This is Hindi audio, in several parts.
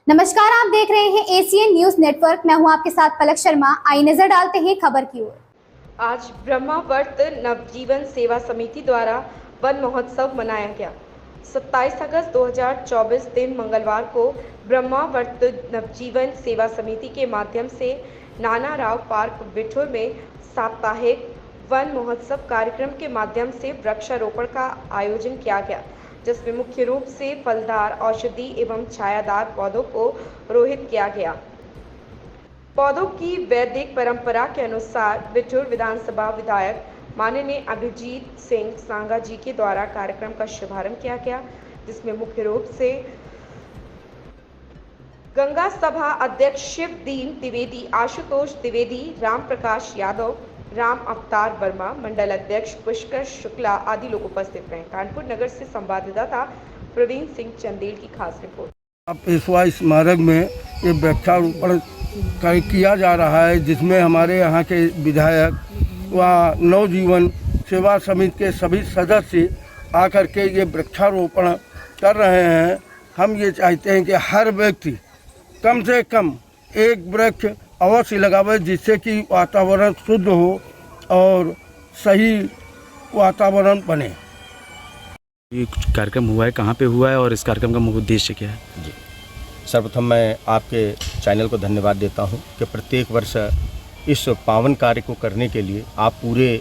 नमस्कार, आप देख रहे हैं एशियन न्यूज नेटवर्क। मैं हूं आपके साथ पलक शर्मा। आई नजर डालते हैं खबर की ओर। आज ब्रह्मावर्त नवजीवन सेवा समिति द्वारा वन महोत्सव मनाया गया। 27 अगस्त 2024 दिन मंगलवार को ब्रह्मावर्त नवजीवन सेवा समिति के माध्यम से नाना राव पार्क बिठूर में साप्ताहिक वन महोत्सव कार्यक्रम के माध्यम से वृक्षारोपण का आयोजन किया गया, जिसमें मुख्य रूप से फलदार, औषधि एवं छायादार पौधों को रोहित किया गया। पौधों की वैदिक परंपरा के अनुसार बिठूर विधानसभा विधायक माननीय अभिजीत सिंह सांगा जी के द्वारा कार्यक्रम का शुभारंभ किया गया, जिसमें मुख्य रूप से गंगा सभा अध्यक्ष शिवदीन द्विवेदी, आशुतोष द्विवेदी, राम प्रकाश यादव, राम अवतार वर्मा, मंडल अध्यक्ष पुष्कर शुक्ला आदि लोग उपस्थित रहे। कानपुर नगर से संवाददाता प्रवीण सिंह चंदेल की खास रिपोर्ट। अब पेशवा स्मारक में ये वृक्षारोपण किया जा रहा है, जिसमें हमारे यहाँ के विधायक व नवजीवन सेवा समिति के सभी सदस्य आकर के ये वृक्षारोपण कर रहे हैं। हम ये चाहते हैं कि हर व्यक्ति कम से कम एक वृक्ष अवश्य लगावे, जिससे कि वातावरण शुद्ध हो और सही वातावरण बने। ये कार्यक्रम हुआ है, कहाँ पे हुआ है और इस कार्यक्रम का मुख्य उद्देश्य क्या है? जी, सर्वप्रथम मैं आपके चैनल को धन्यवाद देता हूं कि प्रत्येक वर्ष इस पावन कार्य को करने के लिए आप पूरे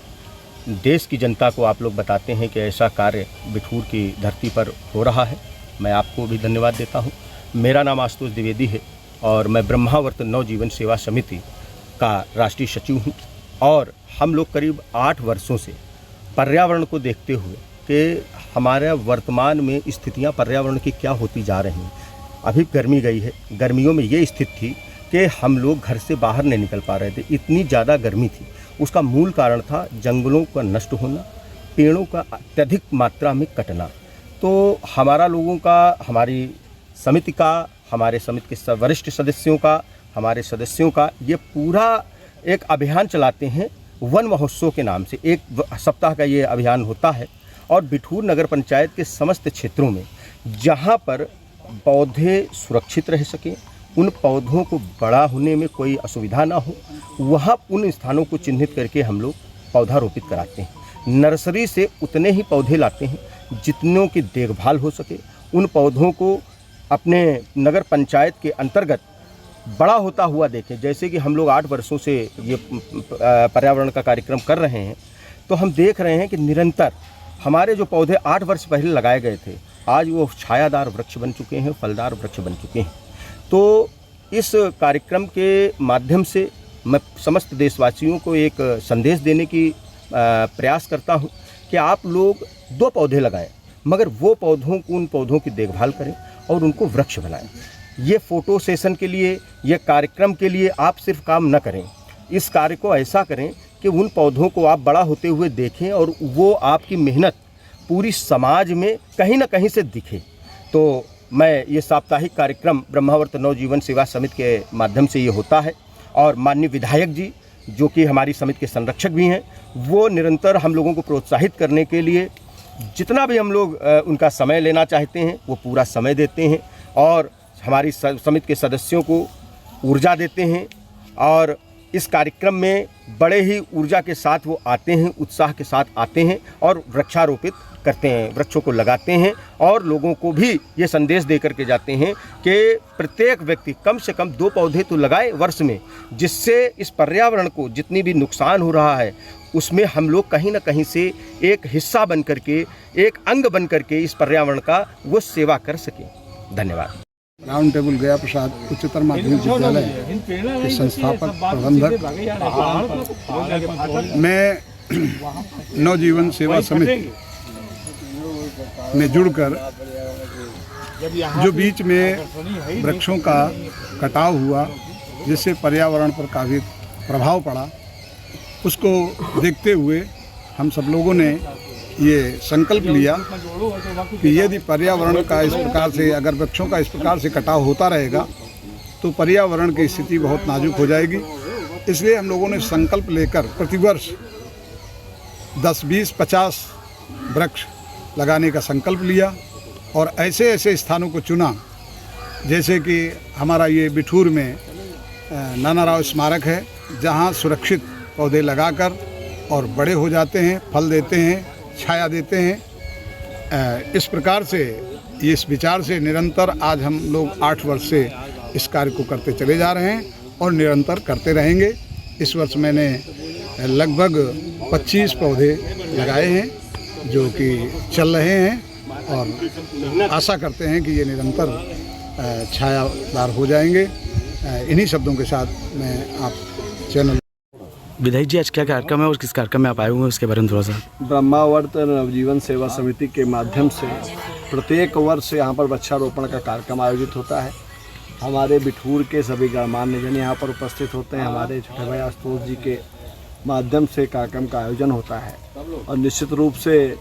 देश की जनता को आप लोग बताते हैं कि ऐसा कार्य बिठूर की धरती पर हो रहा है। मैं आपको भी धन्यवाद देता हूं। मेरा नाम आशुतोष द्विवेदी है और मैं ब्रह्मावर्त नवजीवन सेवा समिति का राष्ट्रीय सचिव हूं। और हम लोग करीब 8 वर्षों से पर्यावरण को देखते हुए कि हमारे वर्तमान में स्थितियां पर्यावरण की क्या होती जा रही हैं। अभी गर्मी गई है, गर्मियों में ये स्थिति थी कि हम लोग घर से बाहर नहीं निकल पा रहे थे, इतनी ज़्यादा गर्मी थी। उसका मूल कारण था जंगलों का नष्ट होना, पेड़ों का अत्यधिक मात्रा में कटना। तो हमारा लोगों का, हमारी समिति का, हमारे समिति के वरिष्ठ सदस्यों का, हमारे सदस्यों का ये पूरा एक अभियान चलाते हैं वन महोत्सव के नाम से। 1 सप्ताह का ये अभियान होता है और बिठूर नगर पंचायत के समस्त क्षेत्रों में जहाँ पर पौधे सुरक्षित रह सकें, उन पौधों को बड़ा होने में कोई असुविधा ना हो, वहाँ उन स्थानों को चिन्हित करके हम लोग पौधा रोपित कराते हैं। नर्सरी से उतने ही पौधे लाते हैं जितनों की देखभाल हो सके। उन पौधों को अपने नगर पंचायत के अंतर्गत बड़ा होता हुआ देखें। जैसे कि हम लोग 8 वर्षों से ये पर्यावरण का कार्यक्रम कर रहे हैं, तो हम देख रहे हैं कि निरंतर हमारे जो पौधे 8 वर्ष पहले लगाए गए थे, आज वो छायादार वृक्ष बन चुके हैं, फलदार वृक्ष बन चुके हैं। तो इस कार्यक्रम के माध्यम से मैं समस्त देशवासियों को एक संदेश देने की प्रयास करता हूं कि आप लोग 2 पौधे लगाएं, मगर वो पौधों को, उन पौधों की देखभाल करें और उनको वृक्ष बनाएं। ये फ़ोटो सेशन के लिए, ये कार्यक्रम के लिए आप सिर्फ काम न करें, इस कार्य को ऐसा करें कि उन पौधों को आप बड़ा होते हुए देखें और वो आपकी मेहनत पूरी समाज में कहीं ना कहीं से दिखे। तो मैं ये साप्ताहिक कार्यक्रम ब्रह्मावर्त नवजीवन सेवा समिति के माध्यम से ये होता है और माननीय विधायक जी, जो कि हमारी समिति के संरक्षक भी हैं, वो निरंतर हम लोगों को प्रोत्साहित करने के लिए जितना भी हम लोग उनका समय लेना चाहते हैं वो पूरा समय देते हैं और हमारी समिति के सदस्यों को ऊर्जा देते हैं। और इस कार्यक्रम में बड़े ही ऊर्जा के साथ वो आते हैं, उत्साह के साथ आते हैं और वृक्षारोपित करते हैं, वृक्षों को लगाते हैं और लोगों को भी ये संदेश दे करके जाते हैं कि प्रत्येक व्यक्ति कम से कम 2 पौधे तो लगाए वर्ष में, जिससे इस पर्यावरण को जितनी भी नुकसान हो रहा है उसमें हम लोग कहीं ना कहीं से एक हिस्सा बन करके, एक अंग बन करके इस पर्यावरण का वो सेवा कर सकें। धन्यवाद। राउंड टेबल गया प्रसाद उच्चतर माध्यमिक विद्यालय के संस्थापक प्रबंधक, मैं नवजीवन सेवा समिति में जुड़कर जो बीच में वृक्षों का कटाव हुआ, जिससे पर्यावरण पर काफ़ी प्रभाव पड़ा, उसको देखते हुए हम सब लोगों ने ये संकल्प लिया कि यदि पर्यावरण का इस प्रकार से, अगर वृक्षों का इस प्रकार से कटाव होता रहेगा तो पर्यावरण की स्थिति बहुत नाजुक हो जाएगी। इसलिए हम लोगों ने संकल्प लेकर प्रतिवर्ष 10, 20, 50 वृक्ष लगाने का संकल्प लिया और ऐसे ऐसे स्थानों को चुना जैसे कि हमारा ये बिठूर में नाना राव स्मारक है, जहाँ सुरक्षित पौधे लगाकर और बड़े हो जाते हैं, फल देते हैं, छाया देते हैं। इस प्रकार से, इस विचार से निरंतर आज हम लोग 8 वर्ष से इस कार्य को करते चले जा रहे हैं और निरंतर करते रहेंगे। इस वर्ष मैंने लगभग 25 पौधे लगाए हैं जो कि चल रहे हैं और आशा करते हैं कि ये निरंतर छायादार हो जाएंगे। इन्हीं शब्दों के साथ मैं आप चैनल। विधायक जी, आज क्या कार्यक्रम है और किस कार्यक्रम में आप आए हुए हैं उसके बारे में थोड़ा सा। ब्रह्मावर्त नवजीवन सेवा समिति के माध्यम से प्रत्येक वर्ष यहाँ पर वृक्षारोपण का कार्यक्रम आयोजित होता है। हमारे बिठूर के सभी गणमान्य जन यहाँ पर उपस्थित होते हैं। हमारे छोटे भाई आशुतोष जी के माध्यम से कार्यक्रम का आयोजन होता है और निश्चित रूप से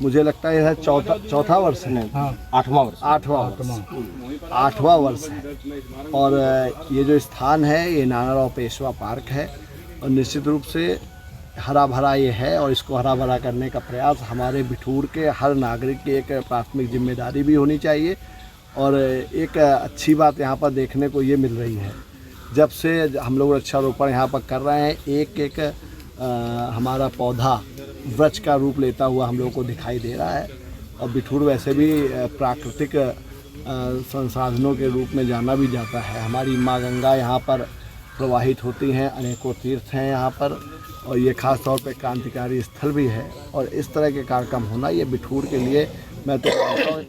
मुझे लगता है यह चौथा वर्ष है। 8वां वर्ष है और ये जो स्थान है ये नाना राव पेशवा पार्क है और निश्चित रूप से हरा भरा ये है और इसको हरा भरा करने का प्रयास हमारे बिठूर के हर नागरिक की एक प्राथमिक जिम्मेदारी भी होनी चाहिए। और एक अच्छी बात यहाँ पर देखने को ये मिल रही है, जब से हम लोग वृक्षारोपण यहाँ पर कर रहे हैं, एक हमारा पौधा वृक्ष का रूप लेता हुआ हम लोगों को दिखाई दे रहा है। और बिठूर वैसे भी प्राकृतिक संसाधनों के रूप में जाना भी जाता है। हमारी माँ गंगा यहाँ पर प्रवाहित होती हैं, अनेकों तीर्थ हैं यहाँ पर और ये खास तौर पे क्रांतिकारी स्थल भी है। और इस तरह के कार्यक्रम होना ये बिठूर के लिए मैं तो मानता हूँ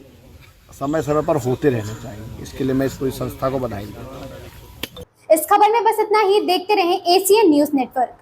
समय समय पर होते रहने चाहिए। इसके लिए मैं इस पूरी संस्था को बधाई देता हूँ। इस खबर में बस इतना ही। देखते रहें एसीएन न्यूज़ नेटवर्क।